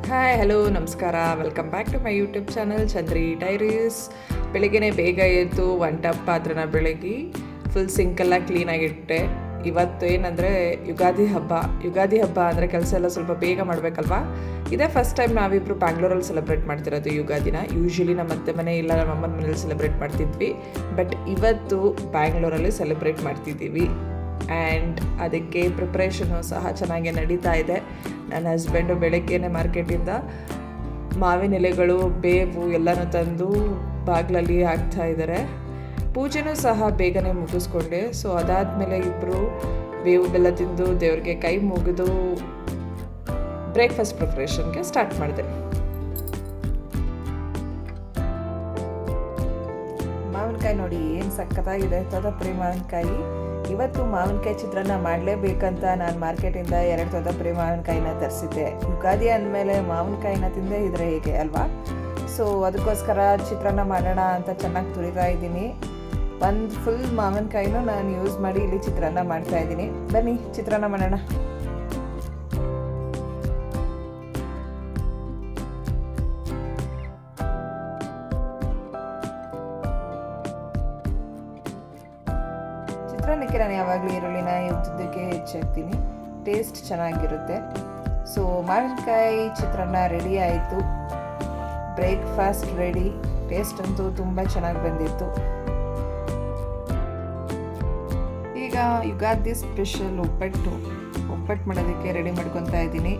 Hi hello ನಮಸ್ಕಾರ, welcome back to my YouTube channel Chandri diaries. ಬೆಳಗ್ಗೆನೇ ಬೇಗ ಎದ್ದು ಒನ್ ಟಪ್ ಪಾತ್ರನ ಬೆಳಗ್ಗೆ ಫುಲ್ ಸಿಂಕೆಲ್ಲ ಕ್ಲೀನಾಗಿಟ್ಟೆ. ಇವತ್ತು ಏನಂದರೆ ಯುಗಾದಿ ಹಬ್ಬ ಅಂದರೆ ಕೆಲಸ ಎಲ್ಲ ಸ್ವಲ್ಪ ಬೇಗ ಮಾಡಬೇಕಲ್ವಾ. ಇದೇ ಫಸ್ಟ್ ಟೈಮ್ ನಾವಿಬ್ಬರು ಬ್ಯಾಂಗ್ಳೂರಲ್ಲಿ ಸೆಲೆಬ್ರೇಟ್ ಮಾಡ್ತಿರೋದು ಯುಗಾದಿನ. ಯೂಶ್ವಲಿ ನಮ್ಮ ಅತ್ತೆ ಮನೆ ಇಲ್ಲ ನಮ್ಮ ಅಮ್ಮನ ಮನೇಲಿ ಸೆಲೆಬ್ರೇಟ್ ಮಾಡ್ತಿದ್ವಿ, ಬಟ್ ಇವತ್ತು ಬ್ಯಾಂಗ್ಳೂರಲ್ಲಿ ಸೆಲೆಬ್ರೇಟ್ ಮಾಡ್ತಿದ್ದೀವಿ. ಆ್ಯಂಡ್ ಅದಕ್ಕೆ ಪ್ರಿಪ್ರೇಷನು ಸಹ ಚೆನ್ನಾಗಿ ನಡೀತಾ ಇದೆ. ನನ್ನ ಹಸ್ಬೆಂಡು ಬೆಳಗ್ಗೆನೇ ಮಾರ್ಕೆಟಿಂದ ಮಾವಿನ ಎಲೆಗಳು, ಬೇವು ಎಲ್ಲನೂ ತಂದು ಬಾಗಿಲಲ್ಲಿ ಹಾಕ್ತಾ ಇದ್ದಾರೆ. ಪೂಜೆನೂ ಸಹ ಬೇಗನೆ ಮುಗಿಸ್ಕೊಂಡೆ. ಸೊ ಅದಾದಮೇಲೆ ಇಬ್ಬರು ಬೇವು ಬೆಲ್ಲ ತಿಂದು ದೇವ್ರಿಗೆ ಕೈ ಮುಗಿದು ಬ್ರೇಕ್ಫಾಸ್ಟ್ ಪ್ರಿಪ್ರೇಷನ್ಗೆ ಸ್ಟಾರ್ಟ್ ಮಾಡಿದೆ. ಮಾವಿನಕಾಯಿ ನೋಡಿ ಏನು ಸಖತ್ತಾಗಿದೆ, ತೊದಪ್ರಿ ಮಾವಿನಕಾಯಿ. ಇವತ್ತು ಮಾವಿನಕಾಯಿ ಚಿತ್ರಾನ್ನ ಮಾಡಲೇಬೇಕಂತ ನಾನು ಮಾರ್ಕೆಟಿಂದ 2 ತೊದಪ್ರಿ ಮಾವಿನಕಾಯಿನ ತರಿಸಿದ್ದೆ. ಯುಗಾದಿ ಅಂದಮೇಲೆ ಮಾವಿನಕಾಯಿನ ತಿಂದೇ ಇದ್ರೆ ಹೇಗೆ ಅಲ್ವಾ. ಸೊ ಅದಕ್ಕೋಸ್ಕರ ಚಿತ್ರಾನ್ನ ಮಾಡೋಣ ಅಂತ ಚೆನ್ನಾಗಿ ತುರಿತಾ ಇದ್ದೀನಿ. ಒಂದು ಫುಲ್ ಮಾವಿನಕಾಯಿನೂ ನಾನು ಯೂಸ್ ಮಾಡಿ ಇಲ್ಲಿ ಚಿತ್ರಾನ್ನ ಮಾಡ್ತಾ ಇದ್ದೀನಿ. ಬನ್ನಿ ಚಿತ್ರಾನ್ನ ಮಾಡೋಣ. ಚಿತ್ರಾನ್ನಕ್ಕೆ ನಾನು ಯಾವಾಗಲೂ ಈರುಳ್ಳಿನ ಉದ್ದಕ್ಕೆ ಹೆಚ್ಚಾಕ್ತೀನಿ, ಟೇಸ್ಟ್ ಚೆನ್ನಾಗಿರುತ್ತೆ. ಸೊ ಮಾವಿನಕಾಯಿ ಚಿತ್ರಾನ್ನ ರೆಡಿ ಆಯಿತು. Breakfast ready. ಟೇಸ್ಟ್ ಅಂತೂ ತುಂಬ ಚೆನ್ನಾಗಿ ಬಂದಿತ್ತು. ಈಗ ಯುಗಾದಿ ಸ್ಪೆಷಲ್ ಒಬ್ಬಟ್ಟು ಮಾಡೋದಕ್ಕೆ ರೆಡಿ ಮಾಡ್ಕೊತಾ ಇದ್ದೀನಿ.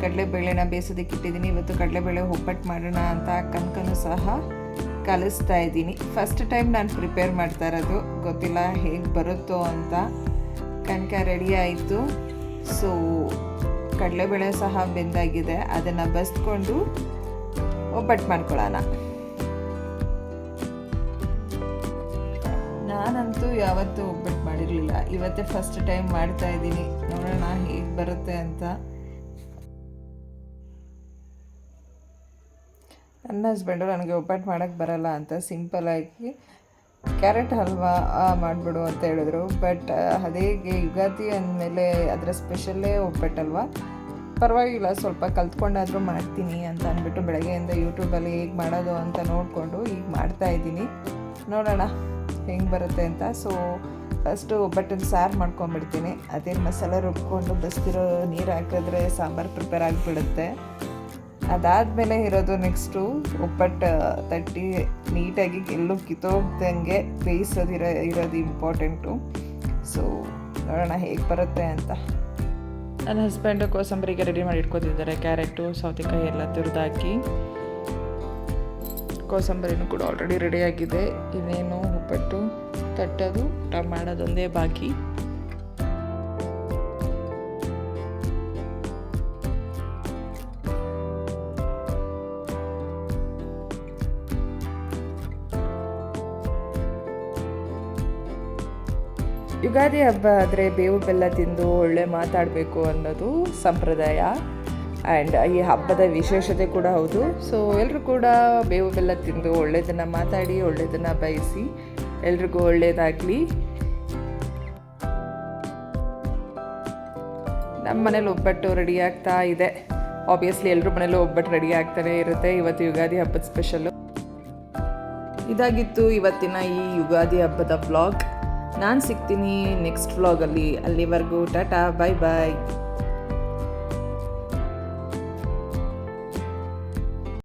ಕಡಲೆಬೇಳೆನ ಬೇಯಿಸೋದಕ್ಕೆ ಇಟ್ಟಿದ್ದೀನಿ. ಇವತ್ತು ಕಡಲೆಬೇಳೆ ಒಬ್ಬಟ್ಟು ಮಾಡೋಣ ಅಂತ ಕನಕನೂ ಸಹ ಕಲಿಸ್ತಾ ಇದ್ದೀನಿ. ಫಸ್ಟ್ ಟೈಮ್ ನಾನು ಪ್ರಿಪೇರ್ ಮಾಡ್ತಾ ಇರೋದು, ಗೊತ್ತಿಲ್ಲ ಹೇಗೆ ಬರುತ್ತೋ ಅಂತ. ಕನಕ ರೆಡಿ ಆಯಿತು. ಸೊ ಕಡಲೆಬೇಳೆ ಸಹ ಬೆಂದಾಗಿದೆ, ಅದನ್ನು ಬಸ್ಕೊಂಡು ಒಬ್ಬಟ್ಟು ಮಾಡ್ಕೊಳ್ಳೋಣ. ನಾನಂತೂ ಯಾವತ್ತೂ ಒಬ್ಬಟ್ಟು ಮಾಡಿರಲಿಲ್ಲ, ಇವತ್ತೇ ಫಸ್ಟ್ ಟೈಮ್ ಮಾಡ್ತಾ ಇದ್ದೀನಿ. ನೋಡೋಣ ಹೇಗೆ ಬರುತ್ತೆ ಅಂತ. ನನ್ನ ಹಸ್ಬೆಂಡು ನನಗೆ ಒಬ್ಬಟ್ಟು ಮಾಡೋಕ್ಕೆ ಬರಲ್ಲ ಅಂತ ಸಿಂಪಲಾಗಿ ಕ್ಯಾರೆಟ್ ಹಲ್ವಾ ಮಾಡಿಬಿಡು ಅಂತ ಹೇಳಿದ್ರು. ಬಟ್ ಅದೇಗೆ ಯುಗಾದಿ ಅಂದಮೇಲೆ ಅದರ ಸ್ಪೆಷಲ್ಲೇ ಒಬ್ಬಟ್ಟಲ್ವ, ಪರವಾಗಿಲ್ಲ ಸ್ವಲ್ಪ ಕಲ್ತ್ಕೊಂಡಾದರೂ ಮಾಡ್ತೀನಿ ಅಂತ ಅಂದ್ಬಿಟ್ಟು ಬೆಳಗ್ಗೆಯಿಂದ ಯೂಟ್ಯೂಬಲ್ಲಿ ಹೇಗೆ ಮಾಡೋದು ಅಂತ ನೋಡಿಕೊಂಡು ಈಗ ಮಾಡ್ತಾಯಿದ್ದೀನಿ. ನೋಡೋಣ ಹೆಂಗೆ ಬರುತ್ತೆ ಅಂತ. ಸೊ ಫಸ್ಟು ಒಬ್ಬಟ್ಟಿನ ಸಾರು ಮಾಡ್ಕೊಂಬಿಡ್ತೀನಿ. ಅದೇನು ಮಸಾಲೆ ರುಬ್ಕೊಂಡು ಬಸ್ತಿರೋ ನೀರು ಹಾಕಿದ್ರೆ ಸಾಂಬಾರು ಪ್ರಿಪೇರ್ ಆಗಿಬಿಡುತ್ತೆ. ಅದಾದಮೇಲೆ ಇರೋದು ನೆಕ್ಸ್ಟು ಒಬ್ಬಟ್ಟು ತಟ್ಟಿ ನೀಟಾಗಿ ಎಲ್ಲೂ ಕಿತ್ತೋಗ್ದಂಗೆ ಇರೋದು ಇಂಪಾರ್ಟೆಂಟು. ಸೊ ನೋಡೋಣ ಹೇಗೆ ಬರುತ್ತೆ ಅಂತ. ನನ್ನ ಹಸ್ಬೆಂಡು ಕೋಸಂಬರಿಗೆ ರೆಡಿ ಮಾಡಿ ಇಟ್ಕೊತಿದ್ದಾರೆ. ಕ್ಯಾರೆಟು, ಸೌತೆಕಾಯಿ ಎಲ್ಲ ತುರಿದಾಕಿ. ಕೋಸಂಬರಿನೂ ಕೂಡ ಆಲ್ರೆಡಿ ರೆಡಿಯಾಗಿದೆ. ಇನ್ನೇನು ಒಬ್ಬಟ್ಟು ತಟ್ಟೋದು ಮಾಡೋದೊಂದೇ ಬಾಕಿ. ಯುಗಾದಿ ಹಬ್ಬ ಆದರೆ ಬೇವು ಬೆಲ್ಲ ತಿಂದು ಒಳ್ಳೆ ಮಾತಾಡಬೇಕು ಅನ್ನೋದು ಸಂಪ್ರದಾಯ. ಆ್ಯಂಡ್ ಈ ಹಬ್ಬದ ವಿಶೇಷತೆ ಕೂಡ ಹೌದು. ಸೊ ಎಲ್ಲರೂ ಕೂಡ ಬೇವು ಬೆಲ್ಲ ತಿಂದು ಒಳ್ಳೆಯದನ್ನು ಮಾತಾಡಿ, ಒಳ್ಳೆಯದನ್ನು ಬಯಸಿ, ಎಲ್ರಿಗೂ ಒಳ್ಳೆಯದಾಗಲಿ. ನಮ್ಮ ಮನೇಲಿ ಒಬ್ಬಟ್ಟು ರೆಡಿ ಆಗ್ತಾ ಇದೆ. ಆಬ್ವಿಯಸ್ಲಿ ಎಲ್ಲರ ಮನೇಲೂ ಒಬ್ಬಟ್ಟು ರೆಡಿ ಆಗ್ತಾನೆ ಇರುತ್ತೆ. ಇವತ್ತು ಯುಗಾದಿ ಹಬ್ಬದ ಸ್ಪೆಷಲ್ಲು ಇದಾಗಿತ್ತು. ಇವತ್ತಿನ ಈ ಯುಗಾದಿ ಹಬ್ಬದ ವ್ಲಾಗ್. ನಾನು ಸಿಗ್ತೀನಿ ನೆಕ್ಸ್ಟ್ ವ್ಲಾಗಲ್ಲಿ. ಅಲ್ಲಿವರೆಗೂ ಟಾಟಾ, ಬಾಯ್ ಬಾಯ್.